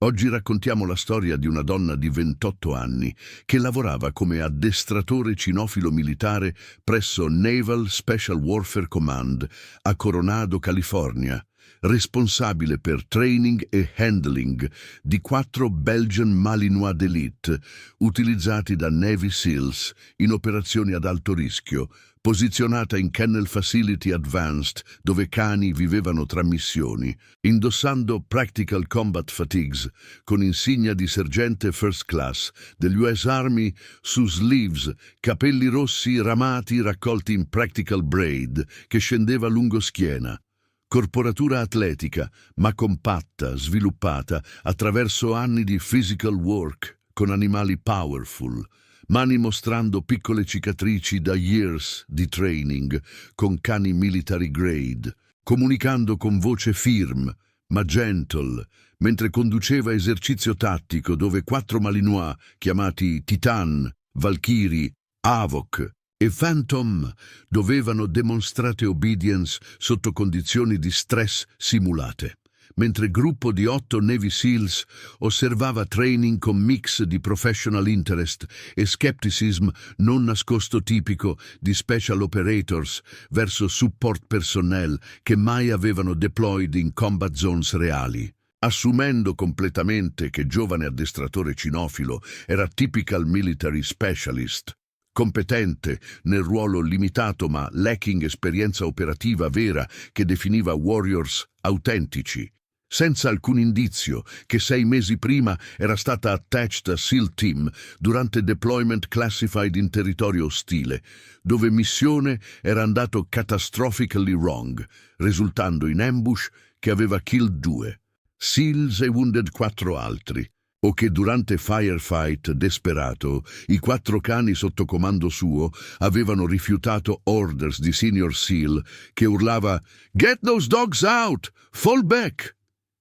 Oggi raccontiamo la storia di una donna di 28 anni che lavorava come addestratore cinofilo militare presso Naval Special Warfare Command a Coronado, California, responsabile per training e handling di 4 Belgian Malinois d'élite utilizzati da Navy SEALs in operazioni ad alto rischio, posizionata in Kennel Facility Advanced, dove cani vivevano tra missioni, indossando Practical Combat Fatigues con insignia di sergente First Class degli US Army su sleeves, capelli rossi ramati raccolti in Practical Braid che scendeva lungo schiena. Corporatura atletica, ma compatta, sviluppata attraverso anni di physical work con animali powerful, mani mostrando piccole cicatrici da years di training con cani military grade, comunicando con voce firm ma gentle, mentre conduceva esercizio tattico dove 4 Malinois chiamati Titan, Valkyrie, Havoc e Phantom dovevano dimostrare obedience sotto condizioni di stress simulate, mentre gruppo di 8 Navy SEALs osservava training con mix di professional interest e skepticism non nascosto tipico di special operators verso support personnel che mai avevano deployed in combat zones reali. Assumendo completamente che giovane addestratore cinofilo era typical military specialist, competente nel ruolo limitato ma lacking esperienza operativa vera che definiva warriors autentici, senza alcun indizio che 6 mesi prima era stata attached a SEAL Team durante deployment classified in territorio ostile, dove missione era andato catastrophically wrong, risultando in ambush che aveva killed 2 SEALs e wounded 4 altri, o che durante firefight desperato i 4 cani sotto comando suo avevano rifiutato orders di Senior SEAL che urlava «Get those dogs out! Fall back!»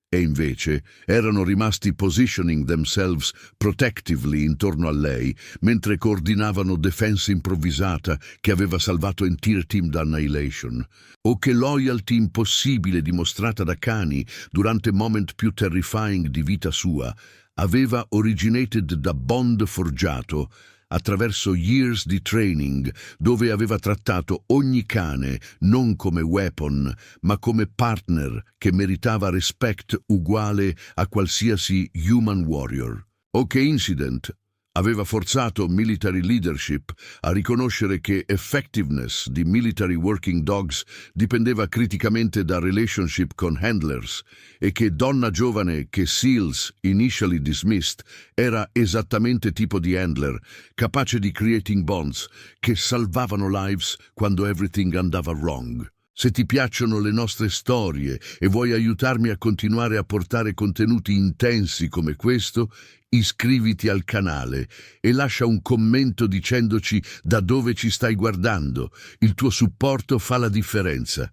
e invece erano rimasti positioning themselves protectively intorno a lei mentre coordinavano defense improvvisata che aveva salvato entire team da annihilation, o che loyalty impossibile dimostrata da cani durante moment più terrifying di vita sua aveva originated da bond forgiato attraverso years di training dove aveva trattato ogni cane non come weapon ma come partner che meritava respect uguale a qualsiasi human warrior. O che incident aveva forzato military leadership a riconoscere che effectiveness di military working dogs dipendeva criticamente da relationship con handlers e che donna giovane che SEALs initially dismissed era esattamente tipo di handler, capace di creating bonds che salvavano lives quando everything andava wrong. Se ti piacciono le nostre storie e vuoi aiutarmi a continuare a portare contenuti intensi come questo, iscriviti al canale e lascia un commento dicendoci da dove ci stai guardando. Il tuo supporto fa la differenza.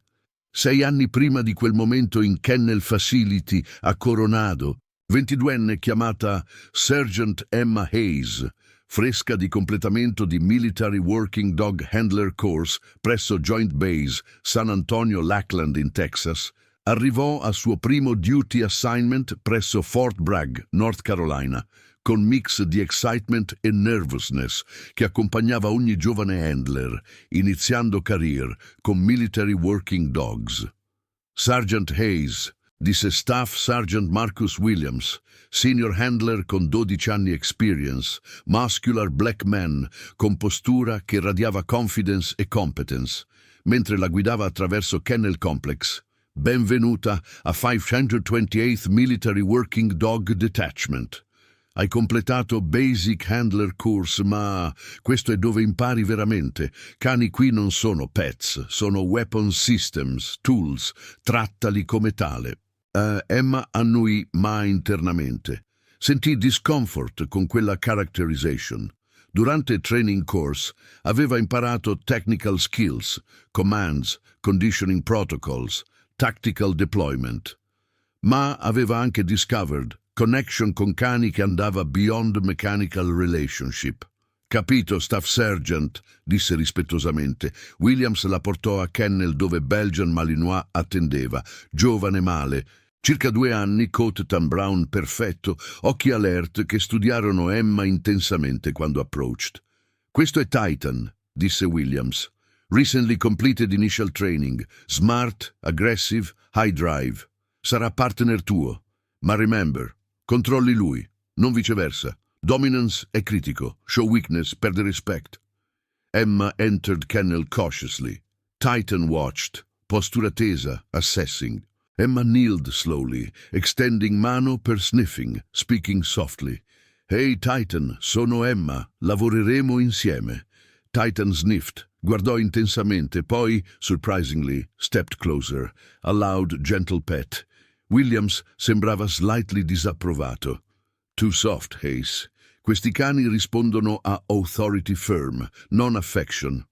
6 anni prima di quel momento in Kennel Facility a Coronado, 22enne chiamata Sergeant Emma Hayes, fresca di completamento di Military Working Dog Handler Course presso Joint Base San Antonio Lackland in Texas, arrivò al suo primo duty assignment presso Fort Bragg, North Carolina, con mix di excitement e nervousness che accompagnava ogni giovane handler, iniziando career con Military Working Dogs. Sergeant Hayes, disse Staff Sergeant Marcus Williams, senior handler con 12 anni experience, muscular black man, con postura che radiava confidence e competence, mentre la guidava attraverso Kennel Complex. Benvenuta a 528th Military Working Dog Detachment. Hai completato Basic Handler Course, ma questo è dove impari veramente. Cani qui non sono pets, sono weapon systems, tools, trattali come tale. Emma annui ma internamente. Sentì discomfort con quella characterization. Durante il training course aveva imparato technical skills, commands, conditioning protocols, tactical deployment, ma aveva anche discovered connection con cani che andava beyond mechanical relationship. Capito, Staff Sergeant, disse rispettosamente. Williams la portò a Kennel dove Belgian Malinois attendeva, giovane male, Circa 2 anni, coat tan brown perfetto, occhi alert che studiarono Emma intensamente quando approached. Questo è Titan, disse Williams. Recently completed initial training. Smart, aggressive, high drive. Sarà partner tuo. Ma remember, controlli lui, non viceversa. Dominance è critico. Show weakness, perde respect. Emma entered kennel cautiously. Titan watched, postura tesa, assessing. Emma kneeled slowly, extending mano per sniffing, speaking softly. Hey Titan, sono Emma, lavoreremo insieme. Titan sniffed, guardò intensamente, poi, surprisingly, stepped closer. A loud, gentle pet. Williams sembrava slightly disapprovato. Too soft, Hayes. Questi cani rispondono a authority firm, non affection.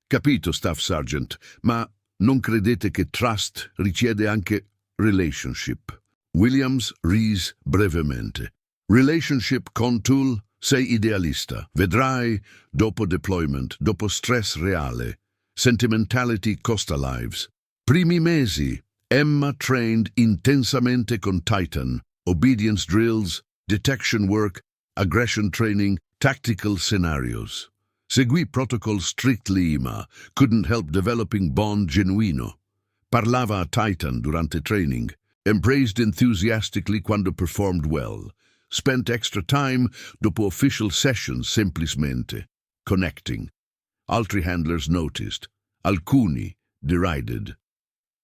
Capito, Staff Sergeant, ma non credete che trust richiede anche relationship? Williams rise brevemente. Relationship con tool? Sei idealista. Vedrai, dopo deployment, dopo stress reale. Sentimentality costa lives. Primi mesi, Emma trained intensamente con Titan. Obedience drills, detection work, aggression training, tactical scenarios. Seguì protocol strictly ma couldn't help developing bond genuino. Parlava a Titan durante training, embraced enthusiastically quando performed well. Spent extra time dopo official sessions semplicemente, connecting. Altri handlers noticed, alcuni derided.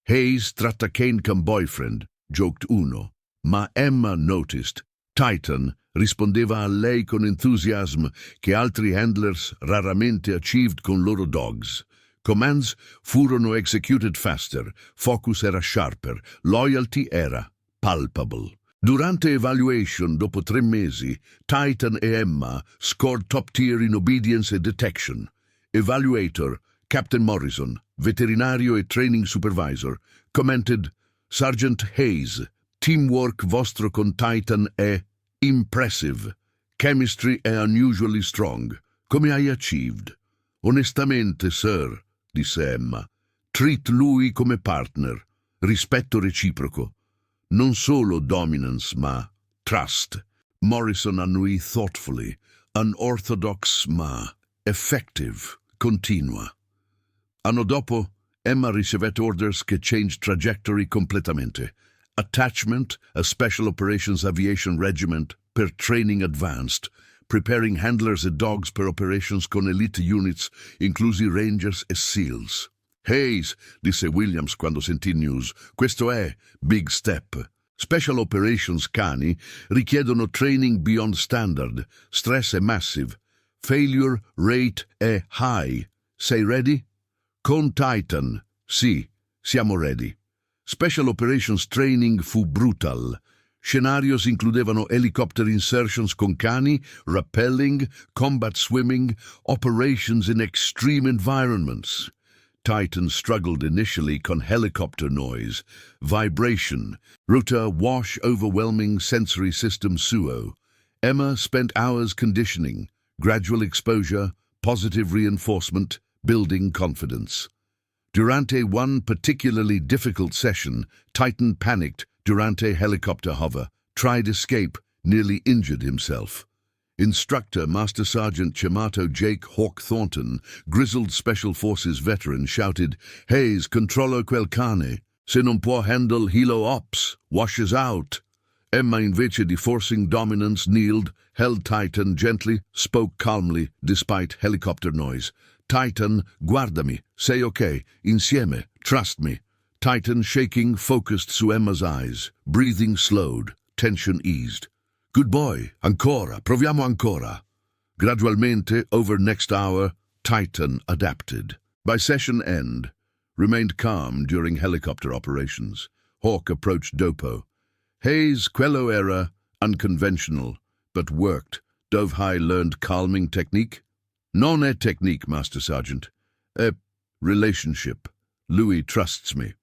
Hayes tratta Kane come boyfriend, joked uno, ma Emma noticed. Titan rispondeva a lei con entusiasmo che altri handlers raramente achieved con loro dogs. Commands furono executed faster, focus era sharper, loyalty era palpable. Durante evaluation, dopo 3 mesi, Titan e Emma scored top tier in obedience e detection. Evaluator, Captain Morrison, veterinario e training supervisor, commented, Sergeant Hayes, teamwork vostro con Titan è impressive. Chemistry è unusually strong. Come hai achieved? Onestamente, sir, disse Emma, treat lui come partner. Rispetto reciproco. Non solo dominance, ma trust. Morrison annui thoughtfully. Unorthodox, ma effective. Continua. Anno dopo, Emma ricevette orders che changed trajectory completamente. Attachment, a Special Operations Aviation Regiment per training advanced, preparing handlers e dogs per operations con elite units, inclusi Rangers e SEALs. Hayes, disse Williams quando sentì news, questo è big step. Special Operations cani richiedono training beyond standard, stress è massive, failure rate è high. Sei ready? Con Titan, sì, siamo ready. Special Operations Training fu brutal. Scenarios includevano helicopter insertions con cani, rappelling, combat swimming, operations in extreme environments. Titan struggled initially con helicopter noise, vibration, router wash overwhelming sensory system suo. Emma spent hours conditioning, gradual exposure, positive reinforcement, building confidence. Durante one particularly difficult session, Titan panicked durante helicopter hover, tried escape, nearly injured himself. Instructor Master Sergeant Chiamato Jake Hawk Thornton, grizzled Special Forces veteran, shouted, Hayes, controllo quel cane. Se non può handle helo ops, washes out. Emma invece di forcing dominance kneeled, held Titan gently, spoke calmly, despite helicopter noise. Titan, guardami, sei ok, insieme, trust me. Titan shaking, focused su Emma's eyes, breathing slowed, tension eased. Good boy, ancora, proviamo ancora. Gradualmente, over next hour, Titan adapted. By session end, remained calm during helicopter operations. Hawk approached Dopo. Hayes, quello era unconventional, but worked. Dove High learned calming technique? Non è technique, Master Sergeant. È relationship. Lui trusts me.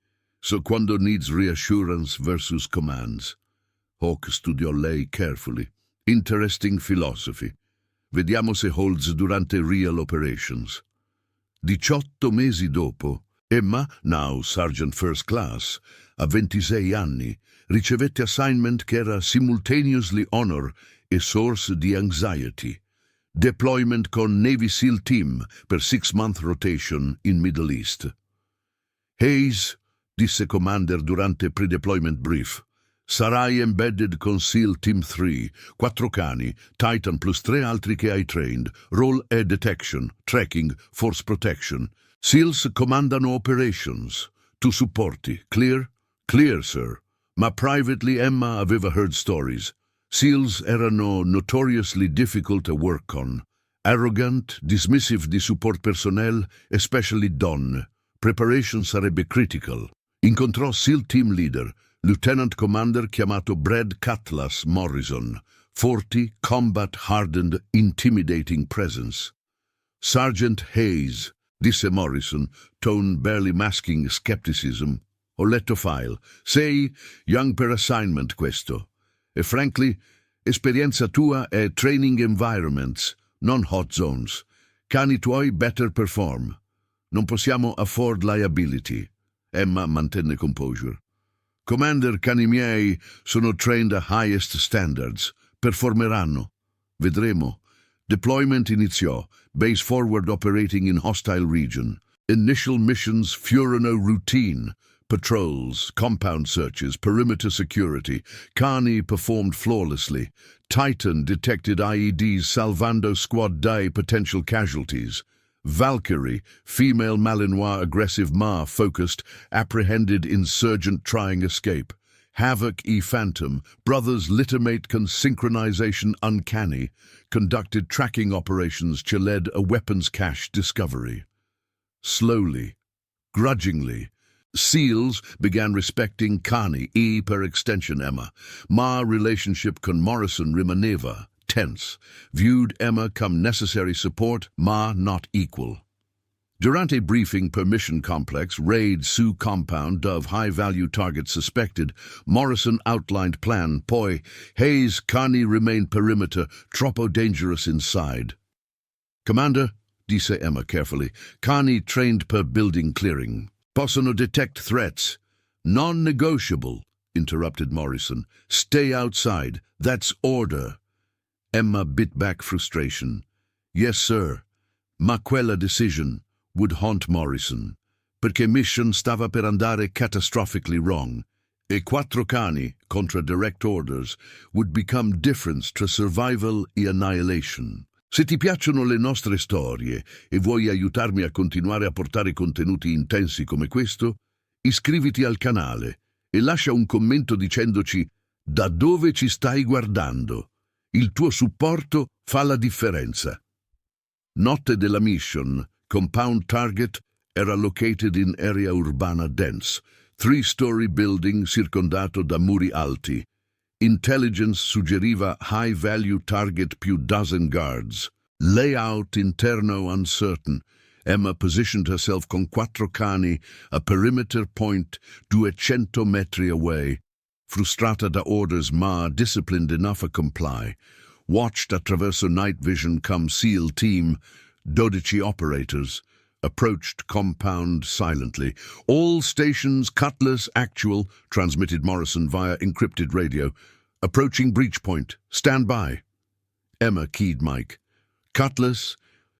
So quando needs reassurance versus commands. Hawk studiò lei carefully. Interesting philosophy. Vediamo se holds durante real operations. 18 mesi dopo, Emma, now Sergeant First Class, a 26 anni, ricevette assignment che era simultaneously honor e source di anxiety. Deployment con Navy SEAL Team per 6-month rotation in Middle East. Hayes, disse Commander durante pre-deployment brief, sarai embedded con SEAL Team 3, 4 cani, Titan plus 3 altri che hai trained, role e detection, tracking, force protection. SEALs comandano operations. Tu supporti, clear? Clear, sir. Ma privately Emma aveva heard stories. SEALs erano notoriously difficult to work on. Arrogant, dismissive di support personnel, especially donne. Preparation sarebbe critical. Incontrò SEAL Team Leader, Lieutenant Commander chiamato Brad Cutlass Morrison. Forti, combat-hardened, intimidating presence. Sergeant Hayes, disse Morrison, tone barely masking skepticism. Ho letto file. Sei young per assignment questo. E frankly, esperienza tua è training environments, non hot zones. Cani tuoi better perform. Non possiamo afford liability. Emma mantenne composure. Commander, cani miei sono trained at highest standards. Performeranno. Vedremo. Deployment iniziò. Base forward operating in hostile region. Initial missions furono routine. Patrols, compound searches, perimeter security. Cani performed flawlessly. Titan detected IEDs salvando squad day potential casualties. Valkyrie, female Malinois aggressive Ma focused, apprehended insurgent trying escape. Havoc E Phantom, brothers littermate con synchronization uncanny, conducted tracking operations to led a weapons cache discovery. Slowly, grudgingly, SEALs began respecting Cani, E per extension Emma. Ma relationship con Morrison rimaneva tense, viewed Emma come necessary support, Ma not equal. Durante briefing per mission complex, raid Sioux compound of high-value target suspected, Morrison outlined plan, poi, Hayes, Cani remain perimeter, troppo dangerous inside. Commander, disse Emma carefully, Cani trained per building clearing. Possono detect threats. Non-negotiable, interrupted Morrison. Stay outside. That's order. Emma bit back frustration. Yes, sir. Ma quella decision would haunt Morrison, perché mission stava per andare catastrophically wrong. E 4 cani, contra direct orders, would become difference tra survival e annihilation. Se ti piacciono le nostre storie e vuoi aiutarmi a continuare a portare contenuti intensi come questo, iscriviti al canale e lascia un commento dicendoci da dove ci stai guardando. Il tuo supporto fa la differenza. Notte della mission, compound target era located in area urbana dense, 3-story building circondato da muri alti. Intelligence suggeriva high-value target più dozen guards. Layout interno uncertain. Emma positioned herself con 4 cani, a perimeter point 200 metri away. Frustrata da orders Ma, disciplined enough to comply. Watched attraverso night vision come SEAL team, 12 operators. Approached compound silently. All stations Cutlass actual, transmitted Morrison via encrypted radio. Approaching breach point. Stand by. Emma keyed mic. Cutlass,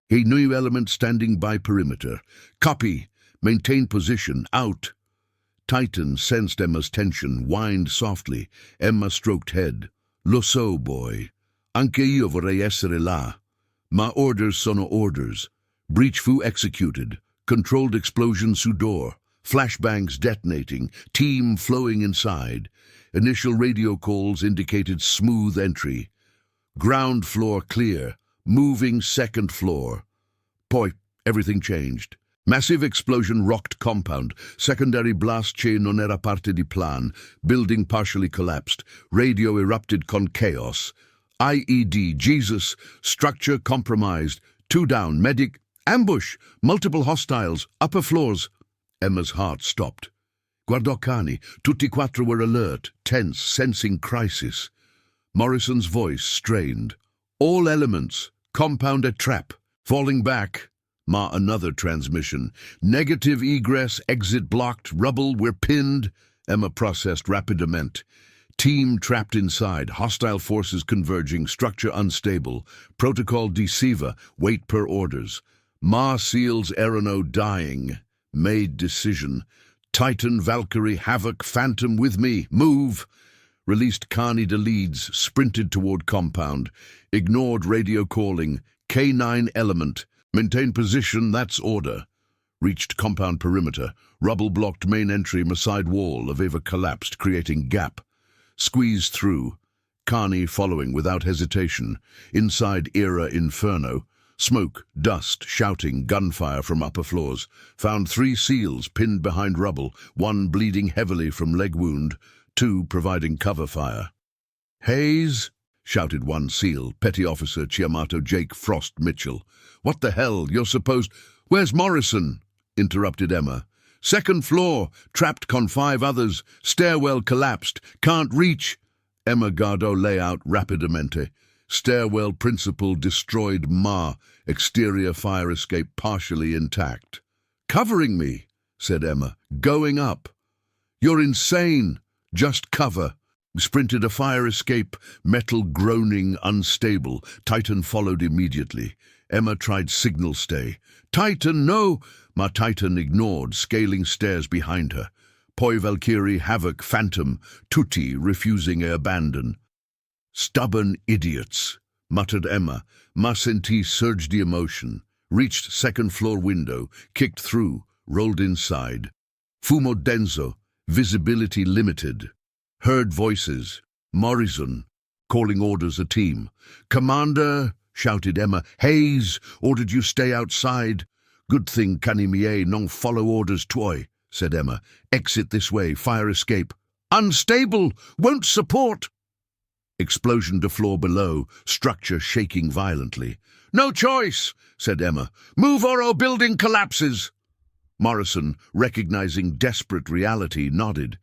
a new element standing by perimeter. Copy. Maintain position. Out. Titan sensed Emma's tension, whined softly. Emma stroked head. Lo so, boy. Anche io vorrei essere là. Ma orders sono orders. Breach fu executed. Controlled explosion su door. Flashbangs detonating. Team flowing inside. Initial radio calls indicated smooth entry. Ground floor clear. Moving second floor. Poi, everything changed. Massive explosion rocked compound. Secondary blast che non era parte di plan. Building partially collapsed. Radio erupted con chaos. IED, Jesus. Structure compromised. 2 down. Medic. Ambush. Multiple hostiles. Upper floors. Emma's heart stopped. Guardò Cani. Tutti 4 were alert, tense, sensing crisis. Morrison's voice strained. All elements. Compound a trap. Falling back. Ma, another transmission. Negative egress, exit blocked, rubble, we're pinned. Emma processed rapidamente. Team trapped inside, hostile forces converging, structure unstable, protocol disse, wait per orders. Ma seals Erano dying, made decision. Titan, Valkyrie, Havoc, Phantom with me, move! Released cani de leads, sprinted toward compound, ignored radio calling, K9 element, maintain position, that's order. Reached compound perimeter, rubble blocked main entry, side wall, Aveva collapsed, creating gap. Squeezed through, cani following without hesitation, inside era inferno, smoke, dust, shouting, gunfire from upper floors, found 3 seals pinned behind rubble, 1 bleeding heavily from leg wound, 2 providing cover fire. Hayes, shouted 1 seal, Petty Officer Chiamato Jake Frost Mitchell. What the hell, you're supposed— Where's Morrison? Interrupted Emma. 2nd floor, trapped con 5 others, stairwell collapsed, can't reach. Emma Gardo layout rapidamente. Stairwell principal destroyed Ma, exterior fire escape partially intact. Covering me, said Emma, going up. You're insane, just cover. Sprinted a fire escape, metal groaning, unstable. Titan followed immediately. Emma tried signal stay. Titan, no! Ma Titan ignored, scaling stairs behind her. Poi Valkyrie, Havoc, Phantom, tutti refusing abandon. Stubborn idiots, muttered Emma. Ma senti surged the emotion. Reached 2nd floor window, kicked through, rolled inside. Fumo denso, visibility limited. Heard voices. Morrison, calling orders a team. Commander, shouted Emma. Hayes, ordered you stay outside. Good thing Canimie non follow orders tuoi, said Emma. Exit this way, fire escape. Unstable, won't support. Explosion to floor below, structure shaking violently. No choice, said Emma. Move or our building collapses. Morrison, recognizing desperate reality, nodded.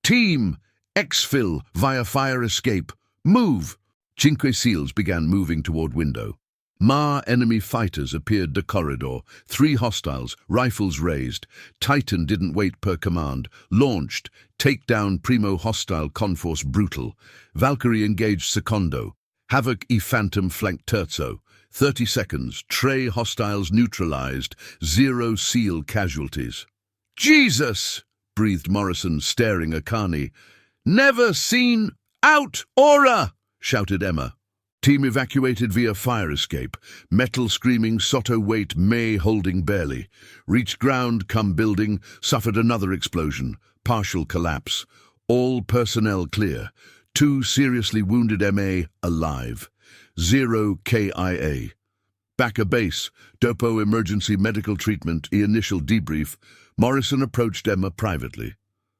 Team, exfil via fire escape. Move. Cinque seals began moving toward window. Ma enemy fighters appeared the corridor. 3 hostiles, rifles raised. Titan didn't wait per command. Launched. Take down primo hostile conforce brutal. Valkyrie engaged secondo. Havoc e Phantom flanked terzo. 30 seconds. Tre hostiles neutralized. 0 seal casualties. Jesus! Breathed Morrison, staring at cani. Never seen— Out! Aura! Shouted Emma. Team evacuated via fire escape. Metal screaming, Soto weight, May holding barely. Reached ground, come building, suffered another explosion. Partial collapse. All personnel clear. 2 seriously wounded MA alive. 0 KIA. Back a base. Dopo emergency medical treatment, initial debrief. Morrison approached Emma privately.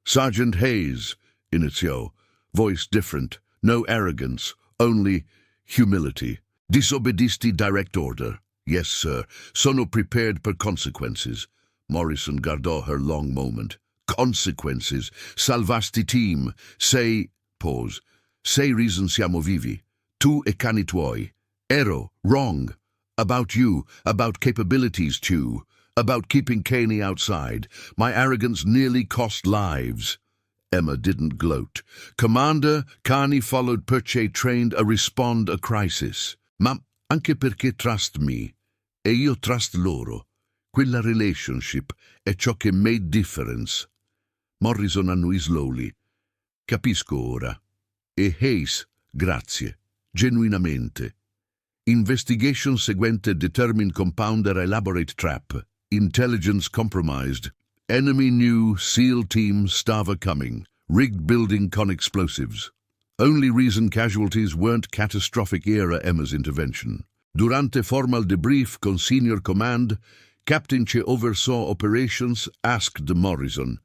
Sergeant Hayes, inizio. Voice different. No arrogance. Only humility. Disobbedisti direct order. Yes, sir. Sono prepared per consequences. Morrison guardò her long moment. Consequences. Salvasti team. Sei— Pause. Sei reason siamo vivi. Tu e cani tuoi. Ero. Wrong. About you. About capabilities too. About keeping cani outside. My arrogance nearly cost lives. Emma didn't gloat. Commander, cani followed perché trained a respond a crisis. Ma anche perché trust me, e io trust loro. Quella relationship è ciò che made difference. Morrison annui slowly. Capisco ora. E Hayes, grazie. Genuinamente. Investigation seguente determined compounder elaborate trap. Intelligence compromised. Enemy knew SEAL team stava coming. Rigged building con explosives. Only reason casualties weren't catastrophic era Emma's intervention. Durante formal debrief con senior command, Captain che oversaw operations asked Morrison.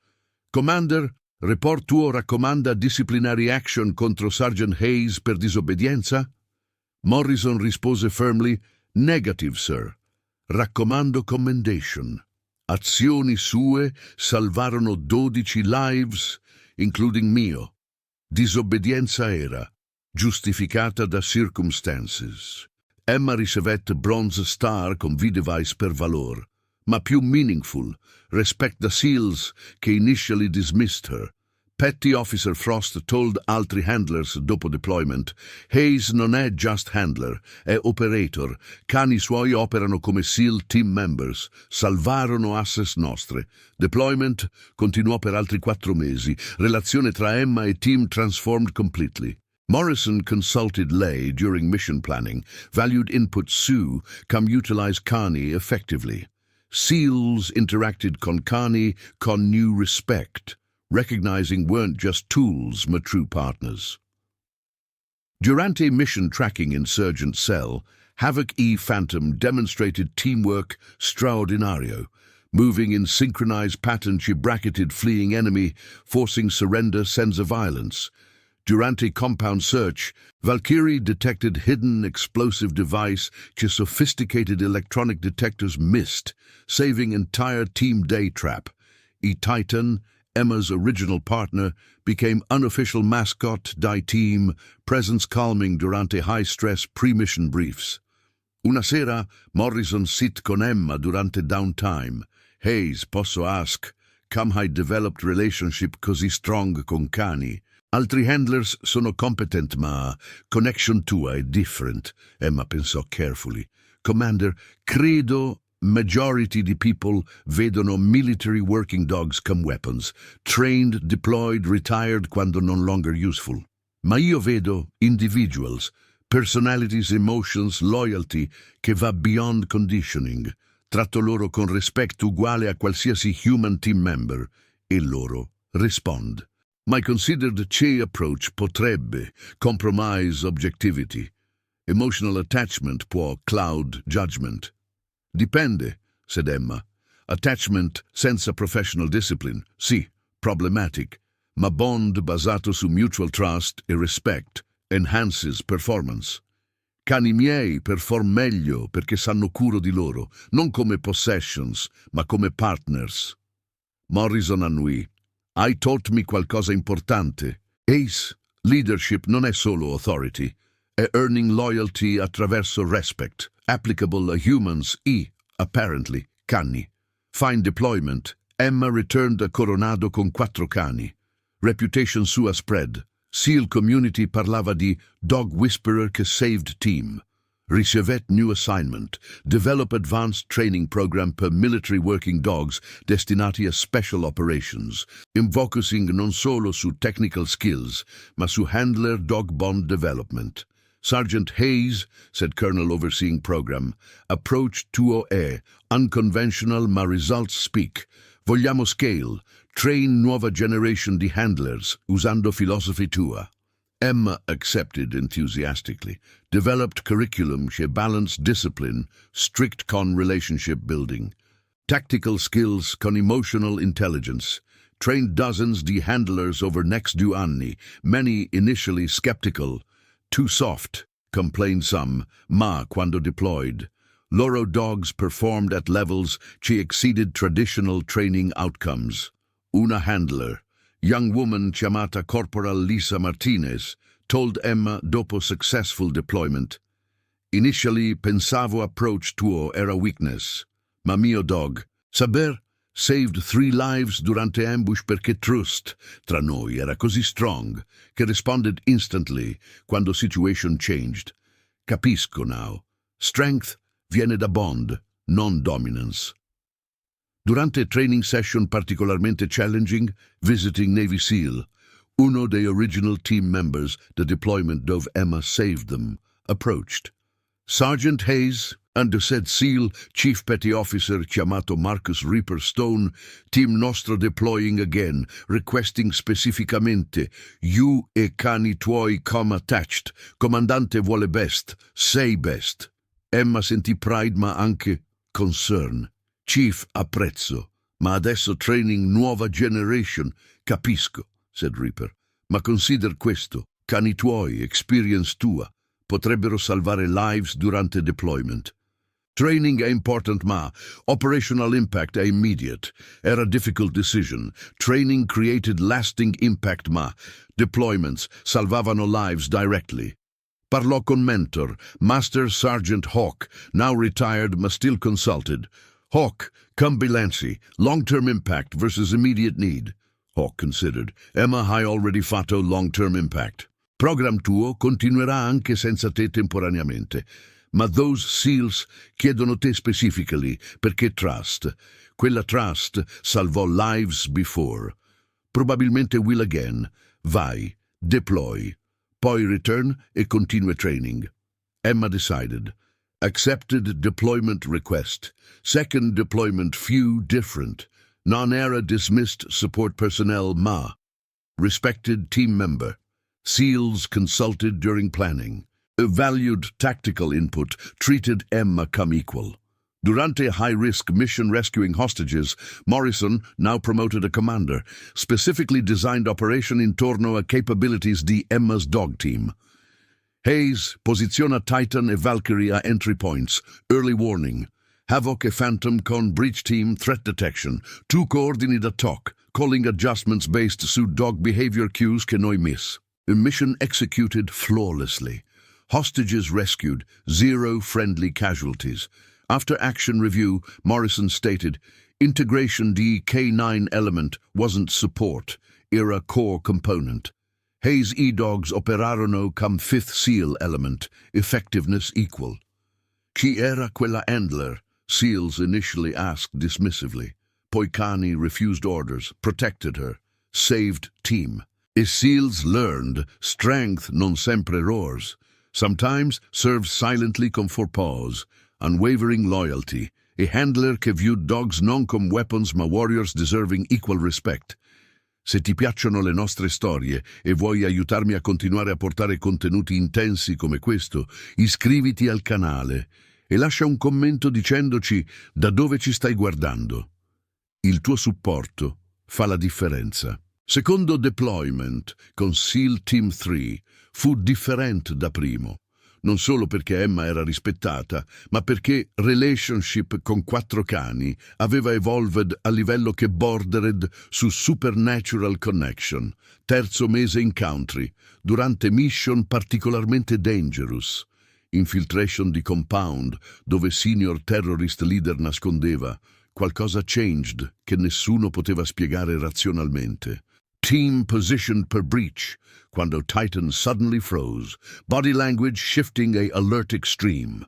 Commander, report tuo raccomanda disciplinary action contro Sergeant Hayes per disobbedienza? Morrison rispose firmly, negative, sir. Raccomando commendation. Azioni sue salvarono 12 lives, including mio. Disobbedienza era giustificata da circumstances. Emma ricevette Bronze Star con V-Device per valor, ma più meaningful, respect the SEALs che initially dismissed her. Petty Officer Frost told altri handlers dopo deployment, Hayes non è just handler, è operator. Cani suoi operano come SEAL team members, salvarono assets nostre. Deployment continuò per altri 4 mesi. Relazione tra Emma e team transformed completely. Morrison consulted lei during mission planning, valued input Sue, come utilize cani effectively. SEALs interacted con cani con new respect, recognizing weren't just tools ma true partners. Durante mission tracking in Sergeant Cell, Havoc E Phantom demonstrated teamwork straordinario, moving in synchronized pattern. She bracketed fleeing enemy, forcing surrender sense of violence. Durante compound search, Valkyrie detected hidden explosive device che sophisticated electronic detectors missed, saving entire team day trap. E-Titan, Emma's original partner, became unofficial mascot di team, presence calming durante high-stress pre-mission briefs. Una sera, Morrison sit con Emma durante downtime. Hayes, posso ask, come hai developed relationship così strong con cani? Altri handlers sono competent ma connection tua è different, Emma pensò carefully. Commander, credo majority di people vedono military working dogs come weapons, trained, deployed, retired quando non longer useful. Ma io vedo individuals, personalities, emotions, loyalty che va beyond conditioning. Tratto loro con rispetto uguale a qualsiasi human team member e loro rispond. My considered che approach potrebbe compromise objectivity. Emotional attachment può cloud judgment. Dipende, said Emma. Attachment senza professional discipline, sì, problematic, ma bond basato su mutual trust e respect enhances performance. Cani miei perform meglio perché sanno curo di loro, non come possessions, ma come partners. Morrison annui. Hai taught me qualcosa importante. Ace, leadership non è solo authority, è earning loyalty attraverso respect, applicable a humans e, apparently, cani. Fine deployment, Emma returned a Coronado con 4 cani. Reputation sua spread. SEAL community parlava di dog whisperer che saved team. Ricevette new assignment, develop advanced training program per military working dogs destinati a special operations, focusing non solo su technical skills, ma su handler dog bond development. Sergeant Hayes, said Colonel overseeing program, approach tuo è unconventional ma results speak. Vogliamo scale, train nuova generation di handlers usando philosophy tua. Emma accepted enthusiastically, developed curriculum she balanced discipline, strict con relationship building, tactical skills con emotional intelligence, trained dozens di handlers over next 2 anni, many initially skeptical, too soft, complained some, ma quando deployed. Loro dogs performed at levels che exceeded traditional training outcomes. Una handler, young woman chiamata Corporal Lisa Martinez, told Emma dopo successful deployment, Initially pensavo approach tuo era weakness, ma mio dog, saber, saved 3 lives durante ambush perché trust tra noi era così strong che responded instantly quando situation changed. Capisco now. Strength viene da bond, non dominance. Durante training session particolarmente challenging, visiting Navy SEAL, uno dei original team members, the deployment dove Emma saved them, approached. Sergeant Hayes, under said SEAL, Chief Petty Officer chiamato Marcus Reaper Stone, team nostro deploying again, requesting specificamente, you e cani tuoi come attached, comandante vuole best, sei best. Emma sentì pride ma anche concern. Chief, apprezzo, ma adesso training nuova generation, capisco, said Reaper, ma consider questo, cani tuoi, experience tua, potrebbero salvare lives durante deployment. Training è important ma operational impact è immediate. Era difficult decision. Training created lasting impact ma deployments salvavano lives directly. Parlò con mentor, Master Sergeant Hawk, now retired ma still consulted. Hawk, come bilanci, long-term impact versus immediate need. Hawk considered. Emma, hai already fatto long-term impact. Program tuo continuerà anche senza te temporaneamente. Ma those seals chiedono te specifically perché trust. Quella trust salvò lives before. Probabilmente will again. Vai, deploy. Poi return e continue training. Emma decided. Accepted deployment request. Second deployment few different. Non-era dismissed support personnel ma. Respected team member. SEALs consulted during planning. Valued tactical input, treated Emma come equal. Durante high-risk mission rescuing hostages, Morrison, now promoted a commander, specifically designed operation intorno a capabilities di Emma's dog team. Hayes posiziona Titan e Valkyrie a entry points, early warning. Havoc e Phantom con breach team threat detection, tu coordini da TOC, calling adjustments based su dog behavior cues che noi miss. Mission executed flawlessly. Hostages rescued, 0 friendly casualties. After action review, Morrison stated, integration di K9 element wasn't support, era core component. Hayes E-Dogs operarono come 5th SEAL element, effectiveness equal. Chi era quella handler? SEALs initially asked dismissively. Poi cani refused orders, protected her, saved team. As SEALs learned, strength non sempre roars. Sometimes serves silently con for pause, unwavering loyalty, a handler che viewed dogs non come weapons ma warriors deserving equal respect. Se ti piacciono le nostre storie e vuoi aiutarmi a continuare a portare contenuti intensi come questo, iscriviti al canale e lascia un commento dicendoci da dove ci stai guardando. Il tuo supporto fa la differenza. Secondo deployment con SEAL Team 3 fu differente da primo, non solo perché Emma era rispettata, ma perché relationship con 4 cani aveva evolved a livello che bordered su supernatural connection, terzo mese in country, durante mission particolarmente dangerous, infiltration di compound dove senior terrorist leader nascondeva, qualcosa changed che nessuno poteva spiegare razionalmente. Team positioned per breach, quando Titan suddenly froze, body language shifting a alert extreme.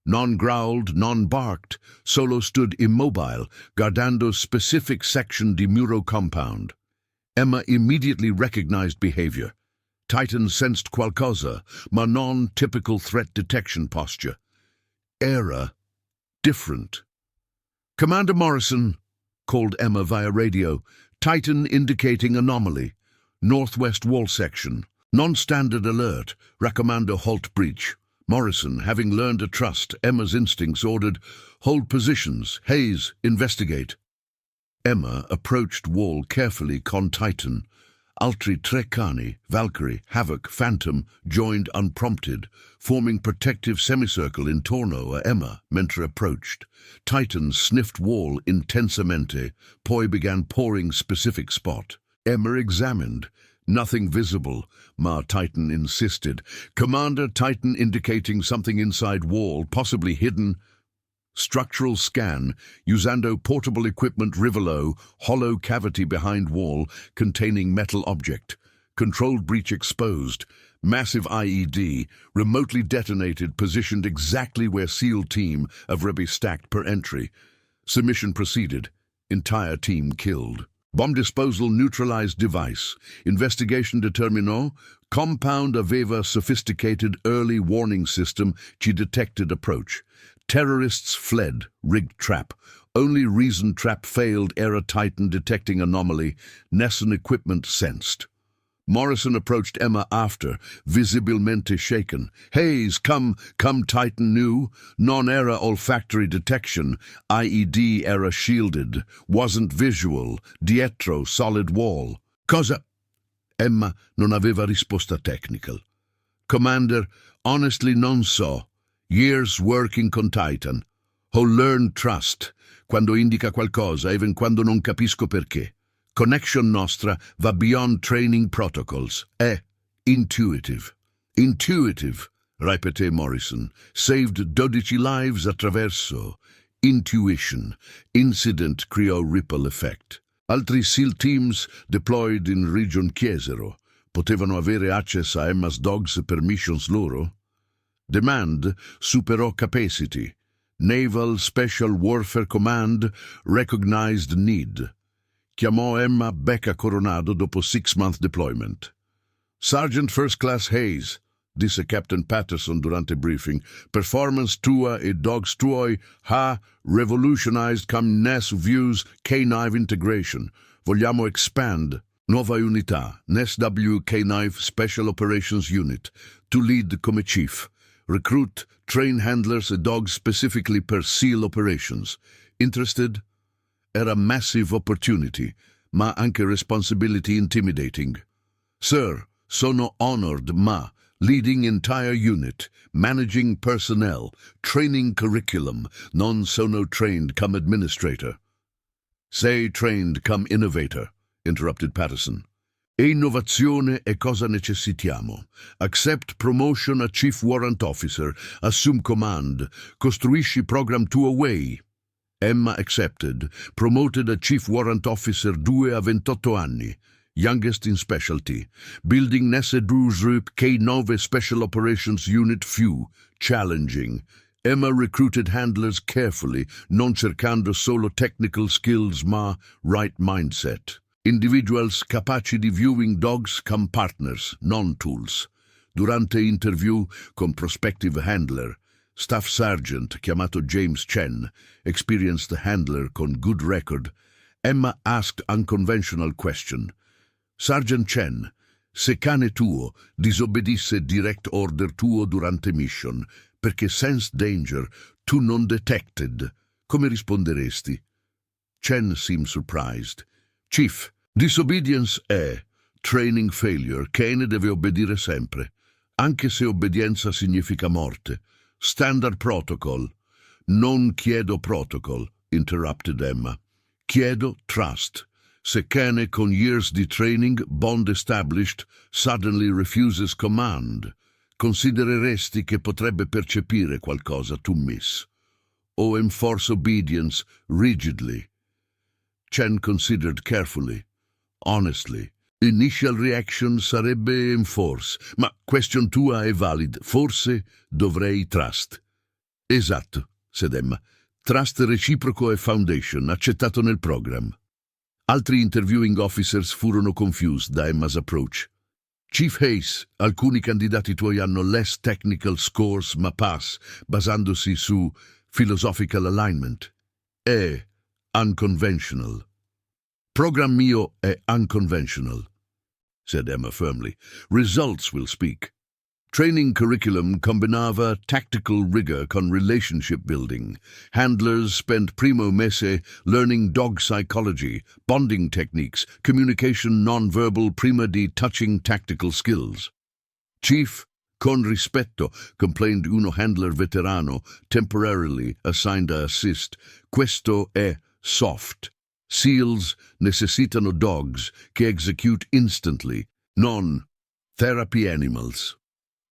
Non-growled, non-barked, solo stood immobile, guardando specific section di muro compound. Emma immediately recognized behavior. Titan sensed qualcosa, ma non-typical threat detection posture. Era different. Commander Morrison, called Emma via radio, Titan indicating anomaly. Northwest wall section. Non-standard alert. Raccomando halt breach. Morrison, having learned to trust Emma's instincts, ordered, hold positions. Hayes, investigate. Emma approached wall carefully con Titan. Altri tre cani, Valkyrie, Havoc, Phantom, joined unprompted, forming protective semicircle intorno a Emma mentre approached. Titan sniffed wall intensamente, poi began pouring specific spot. Emma examined. Nothing visible, ma Titan insisted. Commander Titan indicating something inside wall, possibly hidden. Structural scan, usando portable equipment Rivolo, hollow cavity behind wall containing metal object. Controlled breach exposed. Massive IED, remotely detonated, positioned exactly where SEAL team avrebbe stacked per entry. Submission proceeded. Entire team killed. Bomb disposal neutralized device. Investigation determinò compound aveva sophisticated early warning system che detected approach. Terrorists fled, rigged trap. Only reason trap failed era Titan detecting anomaly, Nesson equipment sensed. Morrison approached Emma after, visibilmente shaken. Hayes, come Titan knew. Non-era olfactory detection, IED era shielded, wasn't visual, dietro solid wall. Cosa? Emma non aveva risposta technical. Commander, honestly non so. Years working con Titan. Ho learned trust, quando indica qualcosa, even quando non capisco perché. Connection nostra va beyond training protocols. È intuitive. Intuitive, ripeté Morrison. Saved 12 lives attraverso. Intuition. Incident creò ripple effect. Altri SEAL teams deployed in region chiesero. Potevano avere access a Emma's Dogs per missions loro? Demand superò capacity. Naval Special Warfare Command recognized need. Chiamò Emma back a Coronado dopo 6-month deployment. Sergeant First Class Hayes, disse Captain Patterson durante briefing, performance tua e dogs tuoi ha revolutionized campanella views K-9 integration. Vogliamo expand. Nuova unità, NSW K-9 Special Operations Unit, to lead come chief. Recruit, train handlers e dogs specifically per SEAL operations. Interested? Era massive opportunity, ma anche responsibility intimidating. Sir, sono honored, ma leading entire unit, managing personnel, training curriculum, non sono trained come administrator. Sei trained come innovator, interrupted Patterson. E innovazione è cosa necessitiamo. Accept promotion a Chief Warrant Officer, assume command, costruisci program tuo way. Emma accepted, promoted a Chief Warrant Officer 2 a 28 anni, youngest in specialty, building Nesse Group K9 Special Operations Unit few, challenging. Emma recruited handlers carefully, non cercando solo technical skills ma right mindset. Individuals capaci di viewing dogs come partners, non tools. Durante interview con prospective handler, Staff Sergeant chiamato James Chen, experienced handler con good record, Emma asked unconventional question. Sergeant Chen, se cane tuo disobbedisse direct order tuo durante mission, perché sense danger, tu non detected, come risponderesti? Chen seemed surprised. Chief, disobedience è training failure, cane deve obbedire sempre, anche se obbedienza significa morte. Standard protocol. Non chiedo protocol, interrupted Emma. Chiedo trust. Se cane con years di training, bond established, suddenly refuses command, considereresti che potrebbe percepire qualcosa tu miss. O enforce obedience rigidly. Chen considered carefully. Honestly, initial reaction sarebbe enforce, ma question tua è valid. Forse dovrei trust. Esatto, said Emma. Trust reciproco e foundation, accettato nel program. Altri interviewing officers furono confused da Emma's approach. Chief Hayes, alcuni candidati tuoi hanno less technical scores ma pass, basandosi su philosophical alignment. È unconventional. Program mio è unconventional, said Emma firmly. Results will speak. Training curriculum combinava tactical rigor con relationship building. Handlers spent primo mese learning dog psychology, bonding techniques, communication non-verbal prima di touching tactical skills. Chief, con rispetto, complained uno handler veterano, temporarily assigned a assist. Questo è soft. SEALs necessitano dogs che execute instantly, non therapy animals.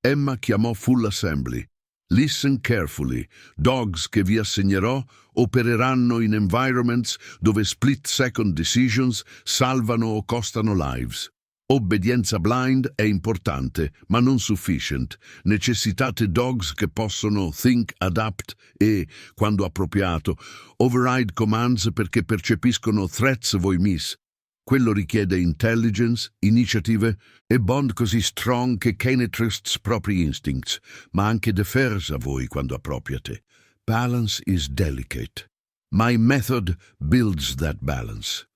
Emma chiamò full assembly. Listen carefully. Dogs che vi assegnerò opereranno in environments dove split-second decisions salvano o costano lives. Obbedienza blind è importante, ma non sufficient. Necessitate dogs che possono think, adapt e, quando appropriato, override commands perché percepiscono threats voi miss. Quello richiede intelligence, iniziative e bond così strong che cane trusts propri instincts, ma anche defers a voi quando appropriate. Balance is delicate. My method builds that balance.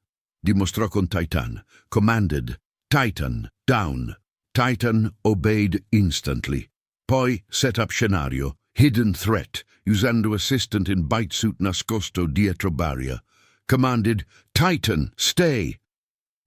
Dimostrò con Titan. Commanded. Titan, down. Titan obeyed instantly. Poi set up scenario. Hidden threat, usando assistant in bite suit nascosto dietro barrier. Commanded, Titan, stay.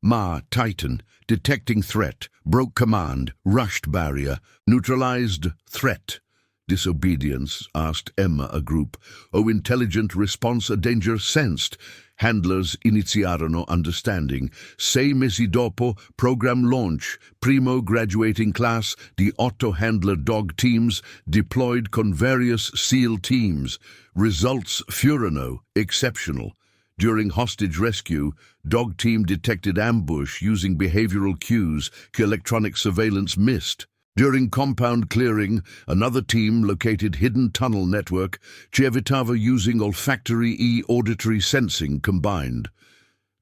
Ma Titan, detecting threat, broke command, rushed barrier, neutralized threat. Disobedience, asked Emma a group. O intelligent response a danger sensed. Handlers iniziarono understanding. 6 mesi dopo, program launch. Primo graduating class di 8 handler dog teams deployed con various SEAL teams. Results furono exceptional. During hostage rescue, dog team detected ambush using behavioral cues electronic surveillance missed. During compound clearing, another team located hidden tunnel network evitava using olfactory auditory sensing combined.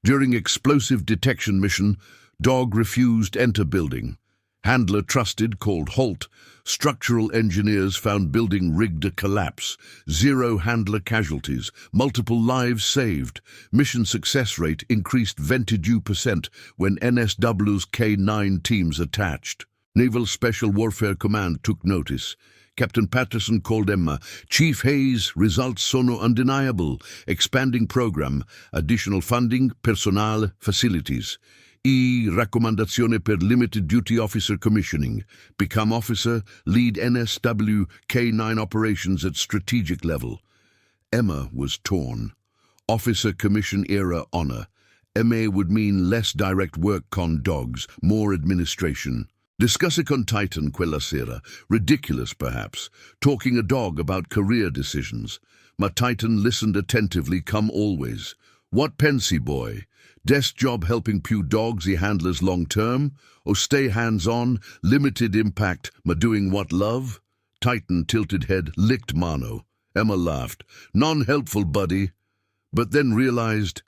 During explosive detection mission, dog refused enter building. Handler trusted called halt. Structural engineers found building rigged a collapse. 0 handler casualties. Multiple lives saved. Mission success rate increased 22% when NSW's K9 teams attached. Naval Special Warfare Command took notice. Captain Patterson called Emma. Chief Hayes, results sono undeniable. Expanding program. Additional funding, personnel, facilities. Raccomandazione per limited duty officer commissioning. Become officer, lead NSW K9 operations at strategic level. Emma was torn. Officer commission era honor. MA would mean less direct work con dogs, more administration. Discusse con Titan quella sera. Ridiculous, perhaps. Talking a dog about career decisions. Ma Titan listened attentively, come always. What pensi boy? Desk job helping pew dogs y handlers long term? Or stay hands-on, limited impact, ma doing what love? Titan tilted head, licked mano. Emma laughed. Non-helpful, buddy. But then realized,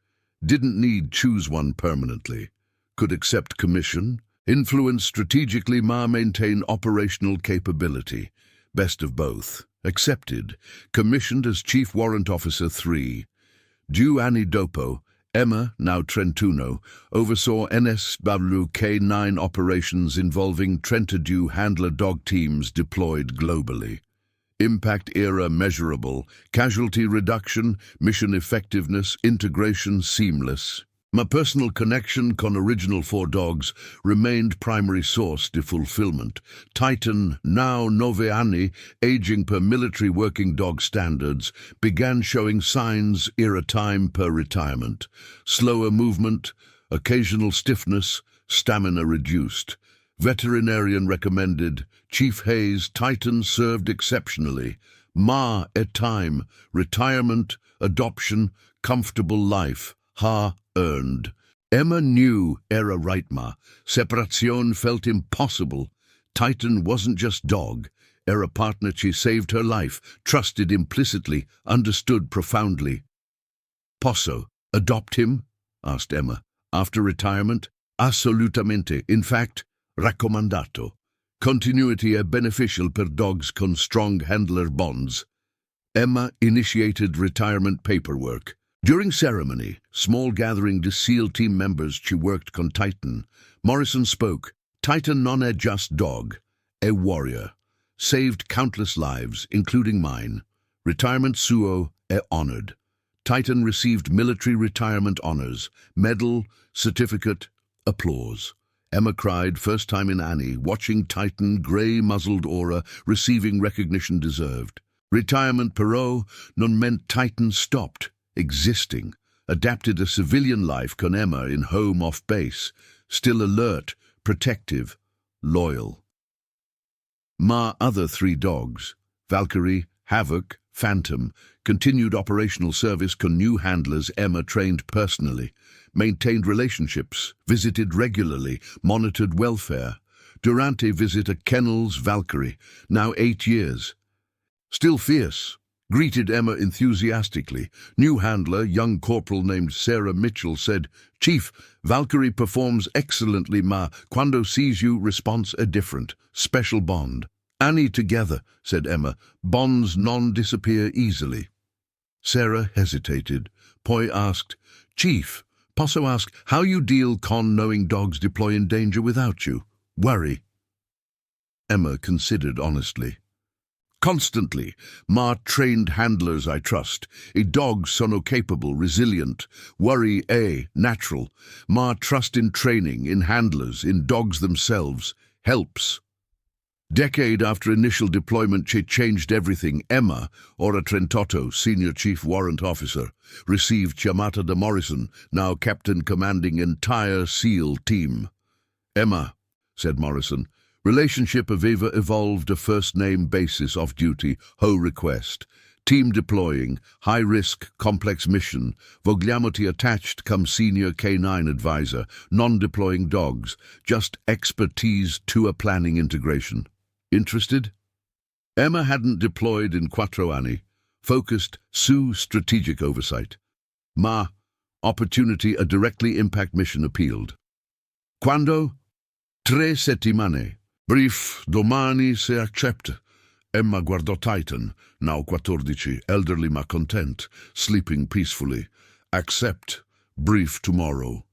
didn't need choose one permanently. Could accept commission. Influence strategically, ma maintain operational capability. Best of both. Accepted. Commissioned as Chief Warrant Officer 3. Due anni dopo, Emma, now Trentuno, oversaw NSW K9 operations involving Trentadue handler dog teams deployed globally. Impact era measurable, casualty reduction, mission effectiveness, integration seamless. My personal connection con original 4 dogs remained primary source de fulfillment. Titan, now 9 anni, aging per military working dog standards, began showing signs era time per retirement. Slower movement, occasional stiffness, stamina reduced. Veterinarian recommended. Chief Hayes, Titan served exceptionally. Ma et time, retirement, adoption, comfortable life. Ha earned. Emma knew era rightma. Separation felt impossible. Titan wasn't just dog. Era partner she saved her life, trusted implicitly, understood profoundly. Posso adopt him? Asked Emma. After retirement? Assolutamente. In fact, raccomandato. Continuity è beneficial per dogs con strong handler bonds. Emma initiated retirement paperwork. During ceremony, small gathering de SEAL team members she worked con Titan. Morrison spoke. Titan non è just dog, a warrior. Saved countless lives, including mine. Retirement suo è honored. Titan received military retirement honors, medal, certificate, applause. Emma cried, first time in Annie, watching Titan, grey-muzzled aura, receiving recognition deserved. Retirement però non meant Titan stopped. Existing, adapted a civilian life con Emma in home off base, still alert, protective, loyal. Ma other 3 dogs, Valkyrie, Havoc, Phantom, continued operational service con new handlers Emma trained personally, maintained relationships, visited regularly, monitored welfare. Durante visit a kennels Valkyrie, now 8 years. Still fierce. Greeted Emma enthusiastically. New handler, young corporal named Sarah Mitchell, said, Chief, Valkyrie performs excellently ma. Quando sees you, response a different. Special bond. Annie together, said Emma. Bonds non-disappear easily. Sarah hesitated. Poi asked, Chief, posso ask how you deal con knowing dogs deploy in danger without you? Worry. Emma considered honestly. Constantly, ma trained handlers I trust. A dog sono capable, resilient. Worry natural. Ma trust in training, in handlers, in dogs themselves. Helps. Decade after initial deployment, she changed everything. Emma, ora 38, Senior Chief Warrant Officer, received chiamata da Morrison, now Captain commanding entire SEAL team. Emma, said Morrison, relationship of Eva evolved a first-name basis off duty, ho request. Team deploying, high-risk, complex mission. Vogliamoti attached come senior K9 advisor, non-deploying dogs, just expertise tour planning integration. Interested? Emma hadn't deployed in 4 anni. Focused, su strategic oversight. Ma, opportunity a directly impact mission appealed. Quando? 3 settimane. Brief, domani se accept. Emma guardò Titan, now 14, elderly ma content, sleeping peacefully. Accept. Brief tomorrow.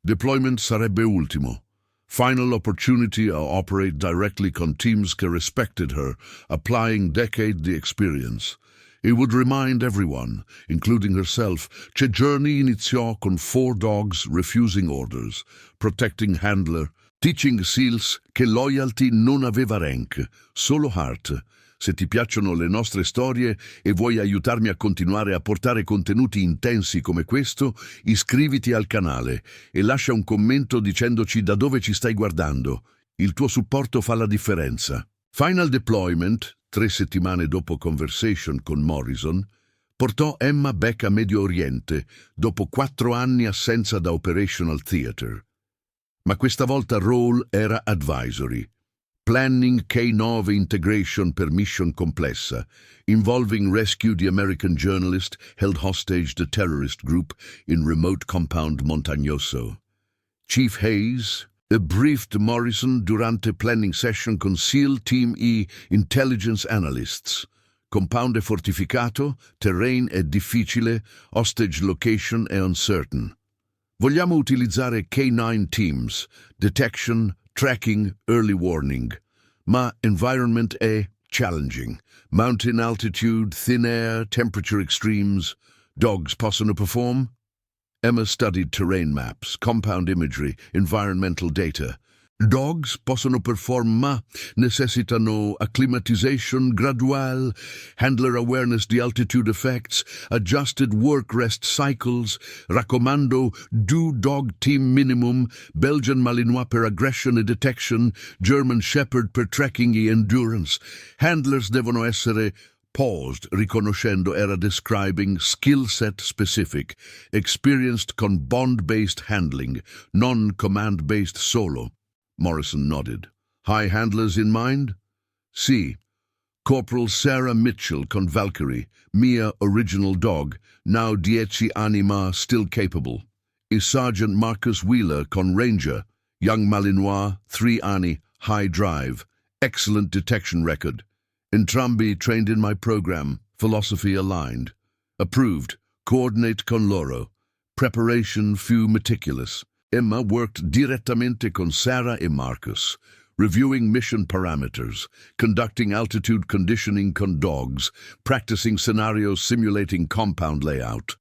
Deployment sarebbe ultimo. Final opportunity to operate directly con teams che respected her, applying decade the experience. It would remind everyone, including herself, che journey iniziò con 4 dogs refusing orders, protecting handler, teaching seals che loyalty non aveva rank, solo heart. Se ti piacciono le nostre storie e vuoi aiutarmi a continuare a portare contenuti intensi come questo, iscriviti al canale e lascia un commento dicendoci da dove ci stai guardando. Il tuo supporto fa la differenza. Final deployment, 3 settimane dopo conversation con Morrison, portò Emma back a Medio Oriente dopo 4 anni assenza da Operational Theater. Ma questa volta role era advisory. Planning K9 integration per mission complessa, involving rescue the American journalist held hostage the terrorist group in remote compound montagnoso. Chief Hayes briefed Morrison durante planning session con SEAL Team E intelligence analysts. Compound è fortificato, terrain è difficile, hostage location è uncertain. Vogliamo utilizzare K9 teams, detection, tracking, early warning. Ma environment è challenging. Mountain altitude, thin air, temperature extremes. Dogs possono perform? Emma studied terrain maps, compound imagery, environmental data. Dogs possono perform ma necessitano acclimatization gradual, handler awareness di altitude effects, adjusted work-rest cycles, raccomando do dog team minimum, Belgian Malinois per aggression e detection, German Shepherd per tracking e endurance. Handlers devono essere paused, riconoscendo era describing skill set specific, experienced con bond-based handling, non-command-based solo. Morrison nodded. High handlers in mind? Sì. Corporal Sarah Mitchell con Valkyrie, mia original dog, now 10 anni ma still capable. E Sergeant Marcus Wheeler con Ranger, young Malinois, 3 anni, high drive, excellent detection record. Entrambi trained in my program, philosophy aligned. Approved, coordinate con loro. Preparation few meticulous. Emma worked direttamente con Sarah e Marcus, reviewing mission parameters, conducting altitude conditioning con dogs, practicing scenarios simulating compound layout.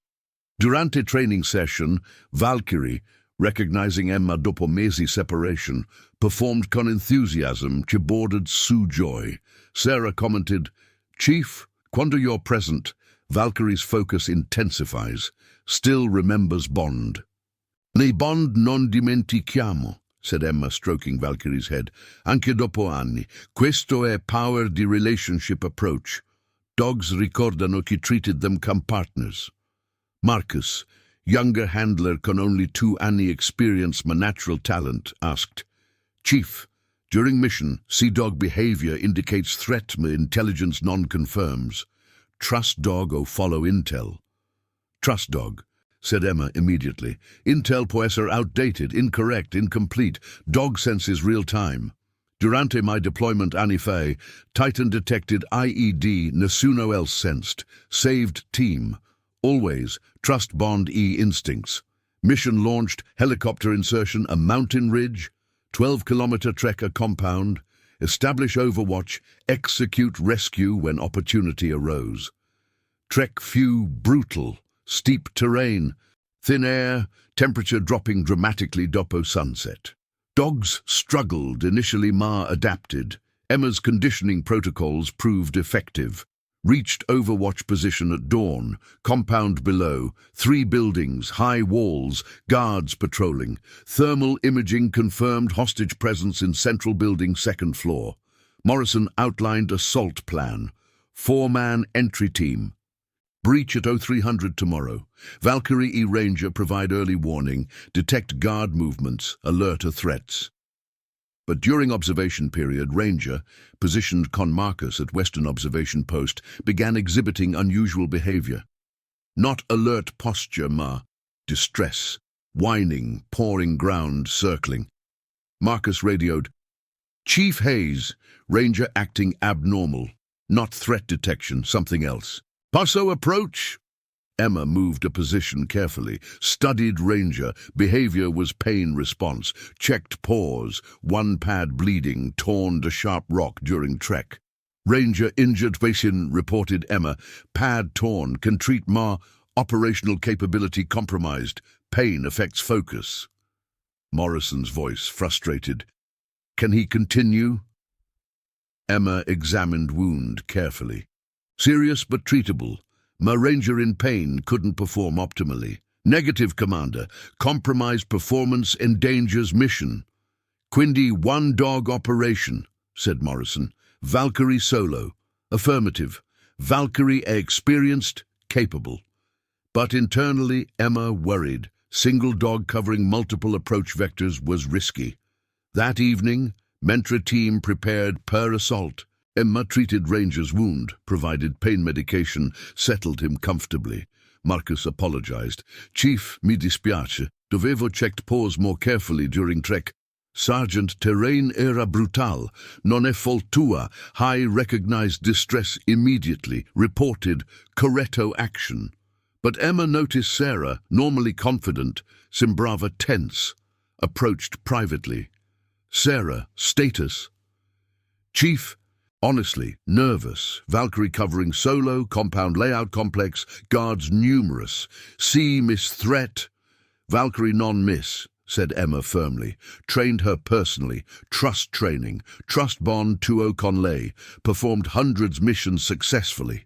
Durante training session, Valkyrie, recognizing Emma dopo mesi separation, performed con enthusiasm che bordered su joy. Sarah commented, "Chief, quando you're present, Valkyrie's focus intensifies, still remembers bond." "Ne bond non dimentichiamo," said Emma, stroking Valkyrie's head. "Anche dopo anni. Questo è power di relationship approach. Dogs ricordano chi treated them come partners." Marcus, younger handler con only 2 anni experience ma natural talent, asked, "Chief, during mission, sea dog behavior indicates threat ma intelligence non-confirms. Trust dog or follow intel?" "Trust dog," said Emma immediately. "Intel può essere outdated, incorrect, incomplete. Dog senses real-time. Durante my deployment anni fa, Titan detected IED nessuno else sensed. Saved team. Always, trust bond E instincts. Mission launched, helicopter insertion, a mountain ridge, 12-kilometer trek a compound, establish overwatch, execute rescue when opportunity arose. Trek few brutal, steep terrain, thin air, temperature dropping dramatically dopo sunset. Dogs struggled initially ma adapted. Emma's conditioning protocols proved effective. Reached overwatch position at dawn, compound below, 3 buildings, high walls, guards patrolling. Thermal imaging confirmed hostage presence in central building 2nd floor. Morrison outlined assault plan. Four-man entry team. Breach at 0300 tomorrow. Valkyrie E. Ranger provide early warning, detect guard movements, alert of threats. But during observation period, Ranger, positioned con Marcus at Western Observation Post, began exhibiting unusual behavior. Not alert posture, distress, whining, pawing ground, circling. Marcus radioed, Chief Hayes, Ranger acting abnormal. Not threat detection, something else. Paso approach. Emma moved a position carefully, studied Ranger, behavior was pain response, checked pause, one pad bleeding, torn to sharp rock during trek. Ranger injured patient, reported Emma, pad torn, can treat operational capability compromised, pain affects focus. Morrison's voice, frustrated. Can he continue? Emma examined wound carefully. Serious but treatable. Ranger in pain, couldn't perform optimally. Negative, Commander. Compromised performance endangers mission. Quindy, one dog operation, said Morrison. Valkyrie solo. Affirmative. Valkyrie experienced, capable. But internally, Emma worried. Single dog covering multiple approach vectors was risky. That evening, Mentra team prepared per assault. Emma treated Ranger's wound, provided pain medication, settled him comfortably. Marcus apologized. Chief, mi dispiace. Dovevo checked pause more carefully during trek. Sergeant, terrain era brutal. Non è fault tua. High recognized distress immediately. Reported. Corretto action. But Emma noticed Sarah, normally confident, sembrava tense. Approached privately. Sarah, status. Chief, honestly, nervous. Valkyrie covering solo, compound layout complex, guards numerous. See miss threat. Valkyrie non-miss, said Emma firmly. Trained her personally. Trust training. Trust bond 2-0 conlay. Performed hundreds missions successfully.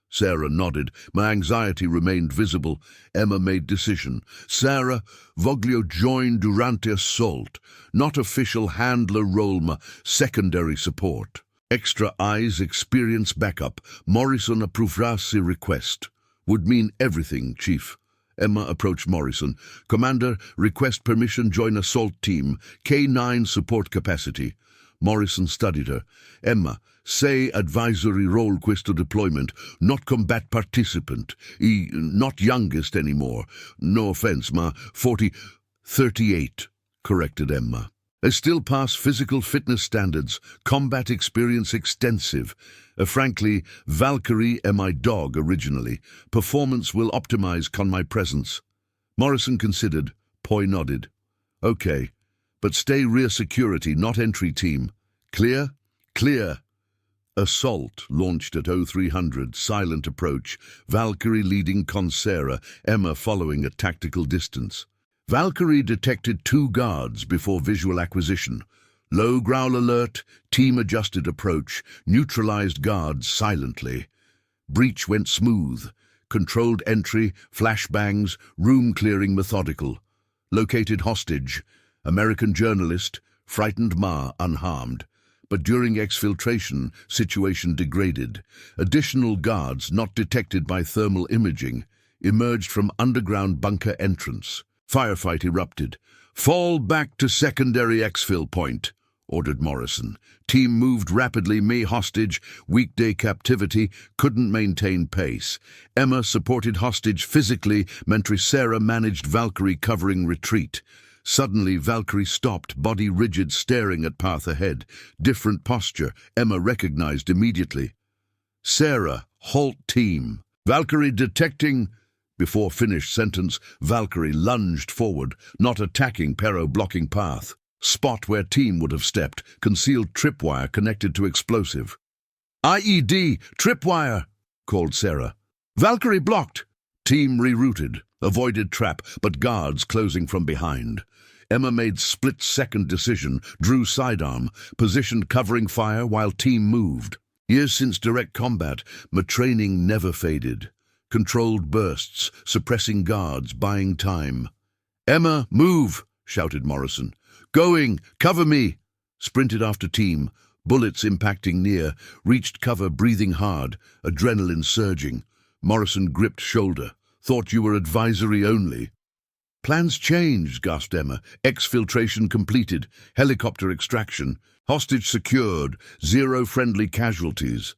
Sarah nodded. My anxiety remained visible. Emma made decision. Sarah, voglio join durante assault. Not official handler role, secondary support. Extra eyes, experience backup. Morrison approvrasi request. Would mean everything, Chief. Emma approached Morrison. Commander, request permission join assault team. K9 support capacity. Morrison studied her. Emma, say advisory role questo deployment, not combat participant. Not youngest anymore. No offense, 38, corrected Emma. I still pass physical fitness standards, combat experience extensive. Frankly, Valkyrie am my dog originally. Performance will optimize con my presence. Morrison considered. Poi nodded. Okay, but stay rear security, not entry team. Clear? Clear. Assault launched at 0300, silent approach. Valkyrie leading con Sarah, Emma following at tactical distance. Valkyrie detected 2 guards before visual acquisition. Low growl alert, team-adjusted approach, neutralized guards silently. Breach went smooth. Controlled entry, flashbangs, room clearing methodical. Located hostage, American journalist, frightened unharmed. But during exfiltration, situation degraded. Additional guards, not detected by thermal imaging, emerged from underground bunker entrance. Firefight erupted. Fall back to secondary exfil point, ordered Morrison. Team moved rapidly, me hostage, weekday captivity, couldn't maintain pace. Emma supported hostage physically, mentally Sarah managed Valkyrie covering retreat. Suddenly, Valkyrie stopped, body rigid, staring at path ahead. Different posture, Emma recognized immediately. Sarah, halt team. Valkyrie detecting... Before finished sentence, Valkyrie lunged forward, not attacking Pero, blocking path. Spot where team would have stepped, concealed tripwire connected to explosive. IED, tripwire, called Sarah. Valkyrie blocked. Team rerouted, avoided trap, but guards closing from behind. Emma made split-second decision, drew sidearm, positioned covering fire while team moved. Years since direct combat, my training never faded. Controlled bursts, suppressing guards, buying time. Emma, move, shouted Morrison. Going, cover me. Sprinted after team. Bullets impacting near, reached cover breathing hard, adrenaline surging. Morrison gripped shoulder. Thought you were advisory only. Plans changed, gasped Emma. Exfiltration completed. Helicopter extraction. Hostage secured. Zero friendly casualties.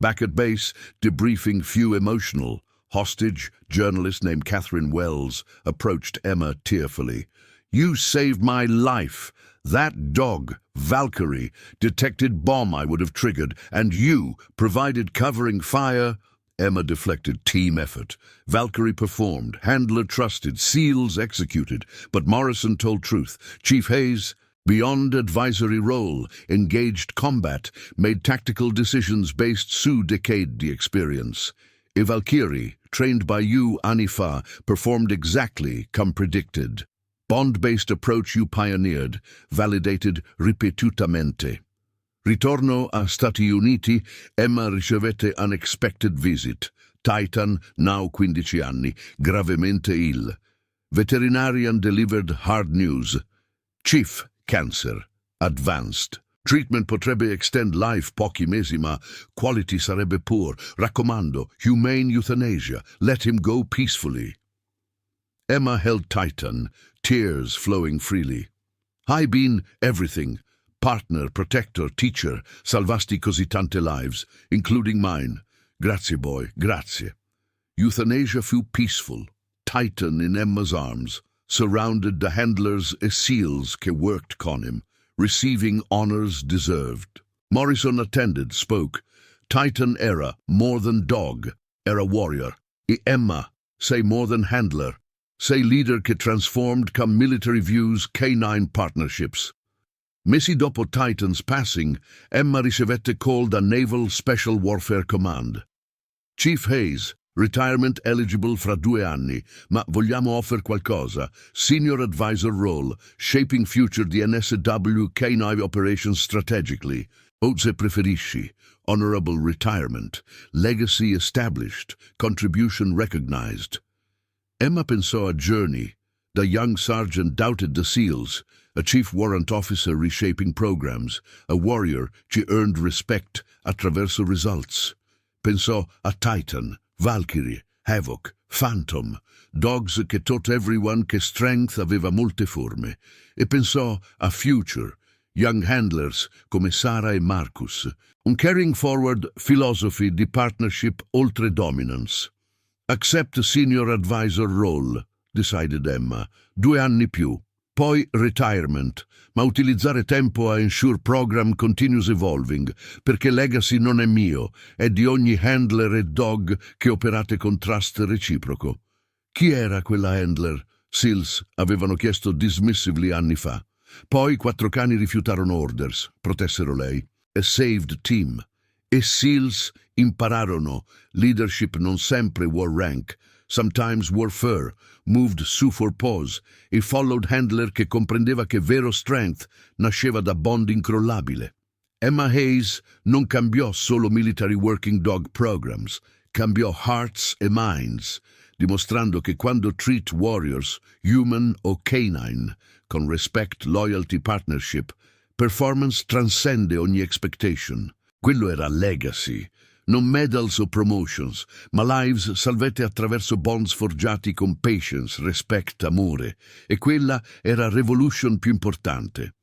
Back at base, debriefing few emotional. Hostage, journalist named Catherine Wells, approached Emma tearfully. You saved my life. That dog, Valkyrie, detected bomb I would have triggered, and you provided covering fire. Emma deflected. Team effort. Valkyrie performed. Handler trusted. SEALs executed. But Morrison told truth. Chief Hayes, beyond advisory role, engaged combat, made tactical decisions based sous decade the experience. A Valkyrie, trained by you, Anifa, performed exactly come predicted. Bond-based approach you pioneered, validated ripetutamente. Ritorno a Stati Uniti, Emma ricevette unexpected visit. Titan, now 15 anni, gravemente ill. Veterinarian delivered hard news. Chief, cancer, advanced. Treatment potrebbe extend life pochi mesi, ma quality sarebbe poor. Raccomando, humane euthanasia. Let him go peacefully. Emma held Titan, tears flowing freely. Hai been everything. Partner, protector, teacher, salvasti così tante lives, including mine. Grazie, boy, grazie. Euthanasia fu peaceful. Titan in Emma's arms, surrounded the handlers e SEALs che worked con him, receiving honors deserved. Morrison attended, spoke. Titan era more than dog, era warrior. E Emma, say more than handler. Say leader che transformed come military views canine partnerships. Mesi dopo Titan's passing, Emma ricevette call da Naval Special Warfare Command. Chief Hayes, retirement eligible fra 2 anni, ma vogliamo offer qualcosa. Senior advisor role, shaping future di NSW K9 operations strategically. O se preferisci, honorable retirement, legacy established, contribution recognized. Emma pensò a Journey. The young sergeant doubted the SEALs, a chief warrant officer reshaping programs, a warrior che earned respect attraverso results. Pensò a Titan, Valkyrie, Havoc, Phantom, dogs che taught everyone che strength aveva molte forme. E pensò a Future, young handlers come Sara e Marcus, un carrying forward philosophy di partnership oltre dominance. Accept senior advisor role, decided Emma, 2 anni più. Poi retirement, ma utilizzare tempo a ensure program continues evolving, perché legacy non è mio, è di ogni handler e dog che operate con trust reciproco. Chi era quella handler? SEALs avevano chiesto dismissively anni fa. Poi 4 cani rifiutarono orders, protessero lei. A saved team. E SEALs impararono. Leadership non sempre war rank. Sometimes wore fur, moved su for pause, e followed handler che comprendeva che vero strength nasceva da bond incrollabile. Emma Hayes non cambiò solo military working dog programs, cambiò hearts e minds, dimostrando che quando treat warriors, human o canine, con respect, loyalty, partnership, performance transcende ogni expectation. Quello era legacy. Non medals o promotions, ma lives salvate attraverso bonds forgiati con patience, respect, amore. E quella era revolution più importante.